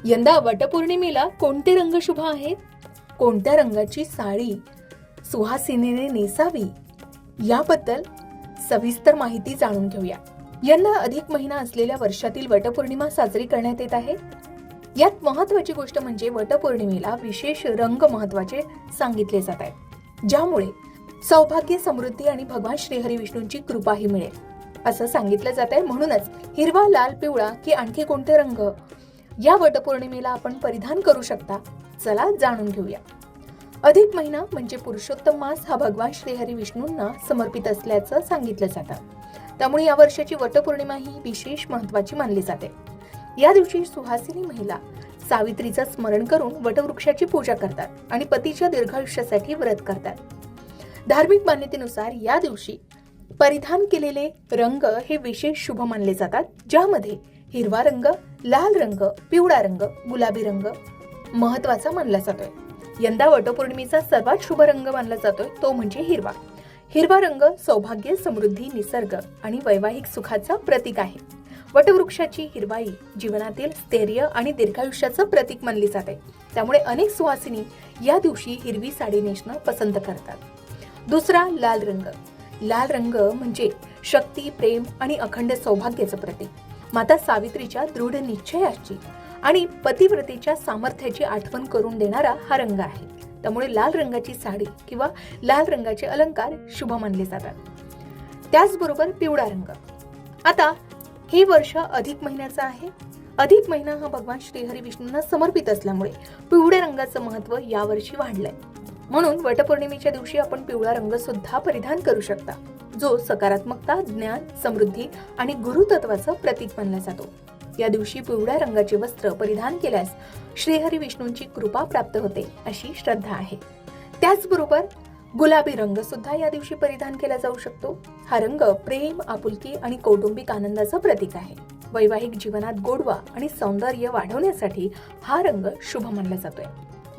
यंदा वटपौर्णिमेला कोणते रंग शुभ आहेत? कोणत्या रंगाची साडी सुहासिनीने नेसावी याबद्दल सविस्तर माहिती जाणून घेऊया. यंदा अधिक महिना असलेल्या वर्षातील वटपौर्णिमा साजरी करण्यात येत आहे. यात महत्त्वाची गोष्ट म्हणजे वटपौर्णिमेला विशेष रंग महत्त्वाचे सांगितले जात आहेत, ज्यामुळे सौभाग्य, समृद्धी आणि भगवान श्रीहरी विष्णूंची कृपाही मिळेल असं सांगितलं जात आहे. म्हणूनच हिरवा, लाल, पिवळा की आणखी कोणते रंग या वटपौर्णिमेला आपण परिधान करू शकता, चला जाणून घेऊया. अधिक महिना म्हणजे पुरुषोत्तम मास हा भगवान श्रीहरी विष्णूंना समर्पित असल्याचं सांगितलं जातं. त्यामुळे या वर्षाची वटपौर्णिमा ही विशेष महत्त्वाची मानली जाते. या दिवशी सुहासिनी महिला सावित्रीचं स्मरण करून वटवृक्षाची पूजा करतात आणि पतीच्या दीर्घायुष्यासाठी व्रत करतात. धार्मिक मान्यतेनुसार या दिवशी परिधान केलेले रंग हे विशेष शुभ मानले जातात, ज्यामध्ये हिरवा रंग, लाल रंग, पिवळा रंग, गुलाबी रंग महत्वाचा मानला जातोय. यंदा वटपौर्णिमेचा सर्वात शुभ रंग मानला जातोय तो म्हणजे हिरवा. हिरवा रंग सौभाग्य, समृद्धी, निसर्ग आणि वैवाहिक सुखाचा प्रतीक आहे. वटवृक्षाची हिरवाई जीवनातील स्थैर्य आणि दीर्घायुष्याचं प्रतीक मानली जाते. त्यामुळे अनेक सुवासिनी या दिवशी हिरवी साडी नेसणं पसंत करतात. दुसरा लाल रंग. लाल रंग म्हणजे शक्ती, प्रेम आणि अखंड सौभाग्याचं प्रतीक. माता सावित्रीच्या दृढ निश्चयाची आणि पतिव्रतेच्या सामर्थ्याची आठवण करून देणारा हा रंग आहे. त्यामुळे लाल रंगाची साडी किंवा लाल रंगाचे अलंकार शुभ मानले जातात. त्याचबरोबर पिवळा रंग. आता हे वर्ष अधिक महिन्याचं आहे. अधिक महिना हा भगवान श्रीहरी विष्णूंना समर्पित असल्यामुळे पिवळ्या रंगाचं महत्त्व यावर्षी वाढलंय. म्हणून वटपौर्णिमेच्या दिवशी आपण पिवळा रंग सुद्धा परिधान करू शकता, जो सकारात्मकता, ज्ञान, समृद्धी आणि गुरुतत्वाचं प्रतीक मानला जातो. या दिवशी पिवळ्या रंगाचे वस्त्र परिधान केल्यास श्रीहरी विष्णूंची कृपा प्राप्त होते अशी श्रद्धा आहे. त्याचबरोबर गुलाबी रंग सुद्धा या दिवशी परिधान केला जाऊ शकतो. हा रंग प्रेम, आपुलकी आणि कौटुंबिक आनंदाचं प्रतीक आहे. वैवाहिक जीवनात गोडवा आणि सौंदर्य वाढवण्यासाठी हा रंग शुभ मानला जातोय.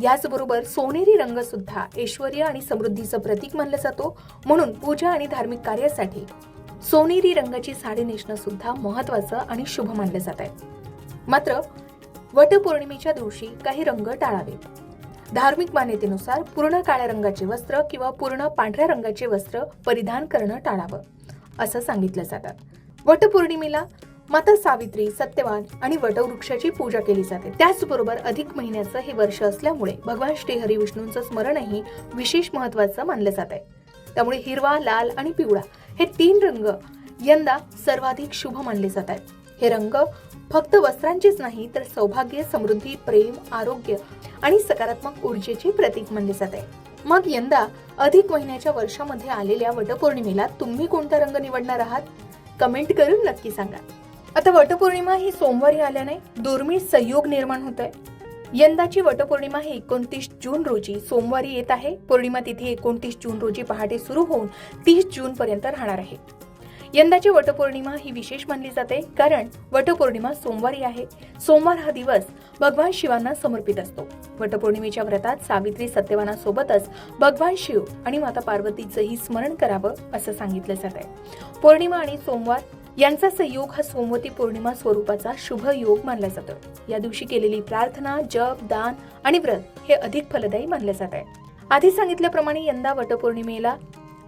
याचबरोबर सोनेरी रंग सुद्धा ऐश्वर्य आणि समृद्धीचं प्रतीक मानला जातो. म्हणून पूजा आणि धार्मिक कार्यासाठी सोनेरी रंगाची साडी नेसणं सुद्धा महत्त्वाचं आणि शुभ मानलं जात आहे. मात्र वटपौर्णिमेच्या दिवशी काही रंग टाळावेत. धार्मिक मान्यतेनुसार पूर्ण काळ्या रंगाचे वस्त्र किंवा पूर्ण पांढऱ्या रंगाचे वस्त्र परिधान करणं टाळावं असं सांगितलं जातं. वटपौर्णिमेला माता सावित्री, सत्यवान आणि वटवृक्षाची पूजा केली जाते. त्याचबरोबर अधिक महिन्याचं हे वर्ष असल्यामुळे भगवान श्रीहरी विष्णूंचं स्मरणही विशेष महत्त्वाचं मानलं जात आहे. त्यामुळे हिरवा, लाल आणि पिवळा हे 3 रंग यंदा सर्वाधिक शुभ मानले जात आहेत. हे रंग फक्त वस्त्रांचेच नाही तर सौभाग्य, समृद्धी, प्रेम, आरोग्य आणि सकारात्मक ऊर्जेचे प्रतीक मानले जात आहे. मग यंदा अधिक महिन्याच्या वर्षामध्ये आलेल्या वटपौर्णिमेला तुम्ही कोणता रंग निवडणार आहात? कमेंट करून नक्की सांगा. आता वटपौर्णिमा ही सोमवारी आल्याने दुर्मिळ संयोग निर्माण होत आहे. यंदाची वटपौर्णिमा ही 29 जून रोजी सोमवारी येत आहे. पौर्णिमा तिथी 29 जून रोजी पहाटे सुरू होऊन 30 जून पर्यंत राहणार आहे. यंदाची वटपौर्णिमा ही विशेष मानली जाते कारण वटपौर्णिमा सोमवारी आहे. सोमवार हा दिवस भगवान शिवांना समर्पित असतो. वटपौर्णिमेच्या व्रतात सावित्री, सत्यवानासोबतच भगवान शिव आणि माता पार्वतीचंही स्मरण करावं असं सांगितलं जात आहे. पौर्णिमा आणि सोमवार यांचा संयोग हा सोमवती पौर्णिमा स्वरूपाचा शुभ योग मानला जातो. या दिवशी केलेली प्रार्थना, जप, दान आणि व्रत हे अधिक फलदायी मानले जात आहे. आधी सांगितल्याप्रमाणे यंदा वटपौर्णिमेला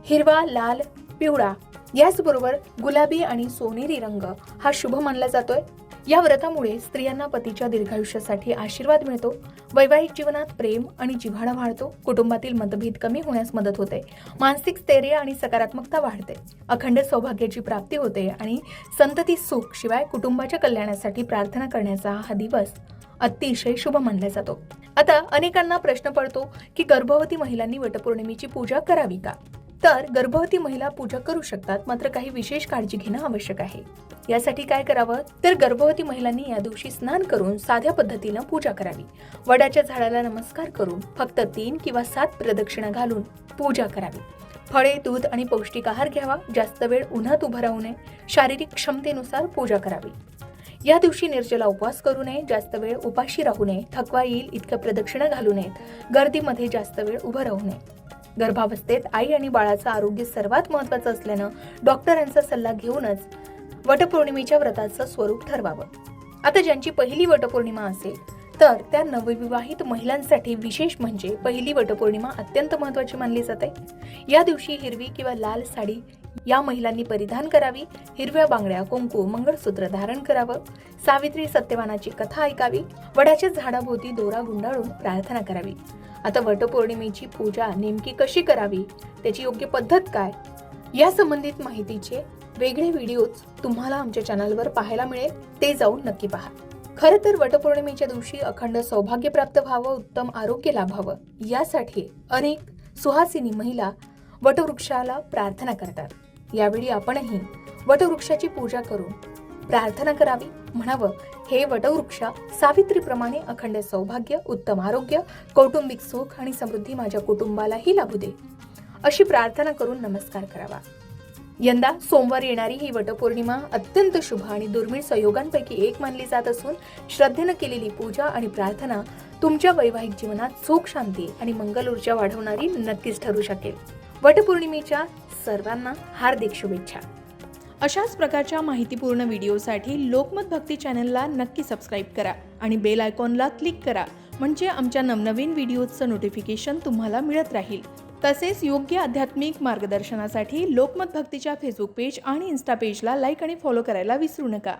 हिरवा, लाल, पिवळा याचबरोबर गुलाबी आणि सोनेरी रंग हा शुभ मानला जातोय. या व्रतामुळे स्त्रियांना पतीच्या दीर्घायुष्यासाठी आशीर्वाद मिळतो. वैवाहिक जीवनात प्रेम आणि जिव्हाळा वाढतो. कुटुंबातील मतभेद कमी होण्यास मदत होते. मानसिक स्थैर्य आणि सकारात्मकता वाढते. अखंड सौभाग्याची प्राप्ती होते आणि संतती सुख शिवाय कुटुंबाच्या कल्याणासाठी प्रार्थना करण्याचा हा दिवस अतिशय शुभ मानला जातो. आता अनेकांना प्रश्न पडतो की गर्भवती महिलांनी वटपौर्णिमेची पूजा करावी का? तर गर्भवती महिला पूजा करू शकतात, मात्र काही विशेष काळजी घेणं आवश्यक आहे. यासाठी काय करावं तर गर्भवती महिलांनी या दिवशी स्नान करून साध्या पद्धतीनं पूजा करावी. वडाच्या झाडाला नमस्कार करून फक्त 3 किंवा 7 प्रदक्षिणा घालून पूजा करावी. फळे, दूध आणि पौष्टिक आहार घ्यावा. जास्त वेळ उन्हात उभं राहू नये. शारीरिक क्षमतेनुसार पूजा करावी. या दिवशी निर्जला उपवास करू नये. जास्त वेळ उपाशी राहू नये. थकवा येईल इतक्या प्रदक्षिणा घालू नयेत. गर्दीमध्ये जास्त वेळ उभं राहू नये. गर्भावस्थेत आई आणि बाळाचं आरोग्य सर्वात महत्त्वाचं असल्यानं डॉक्टरांचा सल्ला घेऊनच वटपौर्णिमेच्या व्रताचं स्वरूप ठरवावं. आता ज्यांची पहिली वटपौर्णिमा असेल तर त्या नवविवाहित महिलांसाठी विशेष म्हणजे पहिली वटपौर्णिमा अत्यंत महत्त्वाची मानली जाते. या दिवशी हिरवी किंवा लाल साडी या महिलांनी परिधान करावी, हिरव्या बांगड्या, कुंकू, मंगळसूत्र धारण करावं, सावित्री सत्यवानाची कथा ऐकावी, वडाच्या झाडाभोवती दोरा गुंडाळून प्रार्थना करावी. आता वटपौर्णिमेची पूजा नेमकी कशी करावी, त्याची योग्य पद्धत काय, या संबंधित माहितीचे वेगळे व्हिडिओज तुम्हाला आमच्या चॅनलवर पाहायला मिळेल, ते जाऊन नक्की पहा. खरं तर वटपौर्णिमेच्या दिवशी अखंड सौभाग्य प्राप्त व्हावं, उत्तम आरोग्य लाभावं, यासाठी अनेक सुहासिनी महिला वटवृक्षाला प्रार्थना करतात. यावेळी आपणही वटवृक्षाची पूजा करून प्रार्थना करावी, म्हणावं, हे वटवृक्ष सावित्रीप्रमाणे अखंड सौभाग्य, उत्तम आरोग्य, कौटुंबिक सुख आणि समृद्धी माझ्या कुटुंबालाही लाभू दे, अशी प्रार्थना करून नमस्कार करावा. यंदा सोमवार येणारी ही वटपौर्णिमा अत्यंत शुभ आणि दुर्मिळ संयोगांपैकी एक मानली जात असून श्रद्धेनं केलेली पूजा आणि प्रार्थना तुमच्या वैवाहिक जीवनात सुख, शांती आणि मंगल ऊर्जा वाढवणारी नक्कीच ठरू शकेल. वटपौर्णिमेच्या सर्वांना हार्दिक शुभेच्छा. अशाच प्रकारच्या माहितीपूर्ण व्हिडिओसाठी लोकमत भक्ती चॅनलला नक्की सबस्क्राईब करा आणि बेल आयकॉनला क्लिक करा, म्हणजे आमच्या नवनवीन व्हिडिओचं नोटिफिकेशन तुम्हाला मिळत राहील. तसेच योग्य आध्यात्मिक मार्गदर्शनासाठी लोकमत भक्तीच्या फेसबुक पेज आणि इन्स्टा पेजला लाईक आणि फॉलो करायला विसरू नका.